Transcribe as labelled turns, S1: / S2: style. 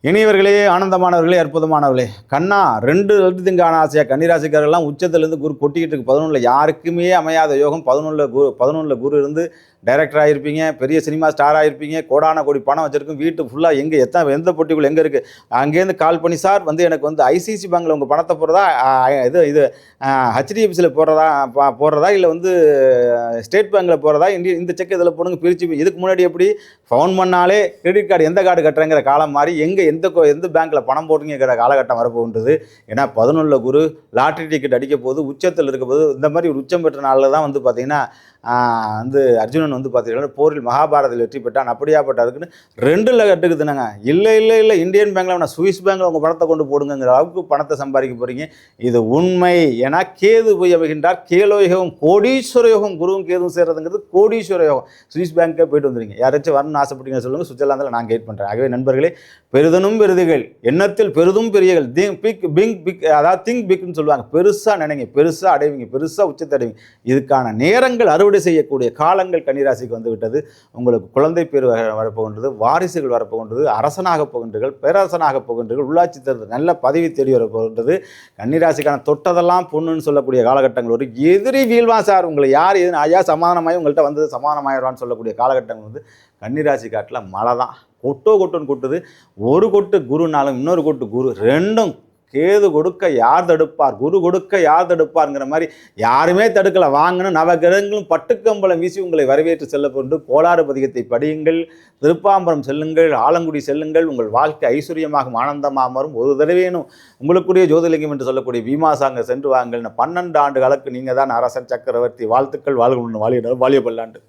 S1: இனியவர்களே, ஆனந்தமானவர்களே, அற்புதமானவர்களே, கண்ணா 2 வருடத்துக்கான ஆசையாக கன்னிராசிக்காரெல்லாம் உச்சத்திலிருந்து குரு கொட்டிக்கிட்டு இருக்கு. 11 யாருக்குமே அமையாத யோகம். 11 குரு இருந்து டைரக்டர் ஆகிருப்பீங்க, பெரிய சினிமா ஸ்டார் ஆகிருப்பீங்க, கோடான கோடி பணம் வச்சிருக்கும், வீட்டு ஃபுல்லாக எங்கே எந்த பொட்டிக்குள்ள எங்கே இருக்குது, அங்கேருந்து கால் பண்ணி சார் எனக்கு ஐசிசி பேங்கில் உங்கள் பணத்தை போடுறதா, இது ஹெச்டிஎஃப்சியில் போடுறதா இல்லை ஸ்டேட் பேங்கில் போடுறதா, இந்த செக் இதில் போடுங்க பிரித்து. இதுக்கு முன்னாடி எப்படி ஃபோன் பண்ணாலே கிரெடிட் கார்டு எந்த கார்டு கட்டுறங்கிற காலம் மாதிரி எந்த பேங்க்கில் பணம் போடுங்கிற காலகட்டம் வரப்போன்றது. ஏன்னா 11 குரு லாட்ரி டிக்கெட் அடிக்க போது, உச்சத்தில் இருக்க போது. இந்த மாதிரி ஒரு உச்சம் பெற்ற நாளில் தான் பார்த்தீங்கன்னா அர்ஜுனன் பார்த்தீங்கன்னா போரில் மகாபாரதத்தில் வெற்றி பெற்றான். அப்படியாப்பட்டாருக்குன்னு 2 கட்டுக்குதுனாங்க. இல்லை இந்தியன் பேங்க்கில் வேணா சுவிஸ் பேங்கில் உங்கள் பணத்தை கொண்டு போடுங்கிற அளவுக்கு பணத்தை சம்பாதிக்க போகிறீங்க. இது உண்மை. ஏன்னா கேது போய் அமைகின்றார். கேலோ யோகம், கோடீஸ்வர யோகம். குருவும் கேதுவும் சேர்றதுங்கிறது கோடீஸ்வர யோகம். சுவிஸ் பேங்க்கே போயிட்டு வந்துடுங்க. யாராச்சும் வரணும்னு ஆசைப்பட்டீங்கன்னு சொல்லுங்கள், சுவிட்சர்லாந்தில் நான் கைட் பண்ணுறேன். ஆகவே நண்பர்களே, பெரிதனும் பெரிதுகள், எண்ணத்தில் பெரிதும் பெரியகள், அதாவது திங்க் பிக்னு சொல்லுவாங்க. பெருசாக நினைங்க, பெருசாக அடைவீங்க, பெருசாக உச்சத்தை அடைவீங்க. இதுக்கான நேரங்கள் அறுவடை செய்யக்கூடிய காலங்கள் கன்னிராசிக்கு வந்துவிட்டது. உங்களுக்கு குழந்தை பேர் வரப்போகின்றது, வாரிசுகள் வரப்போகின்றது, அரசனாக போகின்றீர்கள், பேரரசனாக போகின்றீர்கள், உள்ளாட்சி தேர்தல் நல்ல பதவி தேடி வரப்போகின்றது. கன்னிராசிக்கான தொட்டதெல்லாம் பொண்ணுன்னு சொல்லக்கூடிய காலகட்டங்கள் ஒரு எதிரி வீழ்வான் சார், உங்களை யார் எது ஐயா சமாதானமாகி உங்கள்கிட்ட வந்து சமாதானமாயிடுவான்னு சொல்லக்கூடிய காலகட்டங்கள் கன்னிராசி காட்டில் மழை தான் கொட்டுன்னு கொட்டுது. ஒரு கொட்டு குருனாலும் இன்னொரு கொட்டு குரு, ரெண்டும் கேது கொடுக்க யார் தடுப்பார், குரு கொடுக்க யார் தடுப்பார்ங்கிற மாதிரி யாருமே தடுக்கலை. வாங்கணும் நவகிரகங்களும் பட்டுக்கம்பளம் வீசி உங்களை வரவேற்று செல்ல கொண்டு கோளாறு பதிகத்தை படியுங்கள், திருப்பாம்பரம் செல்லுங்கள், ஆலங்குடி செல்லுங்கள். உங்கள் வாழ்க்கை ஐஸ்வர்யமாகவும் ஆனந்தமாக மாறும். ஒரு தடவையேனும் உங்களுக்குரிய ஜோதிலிங்கம் என்று சொல்லக்கூடிய பீமாசாங்க சென்று வாங்கள். 12 ஆண்டு காலக்கு நீங்கள் தான் அரசன் சக்கரவர்த்தி. வாழ்த்துக்கள், வாழ்க வாழிய பல்லாண்டு.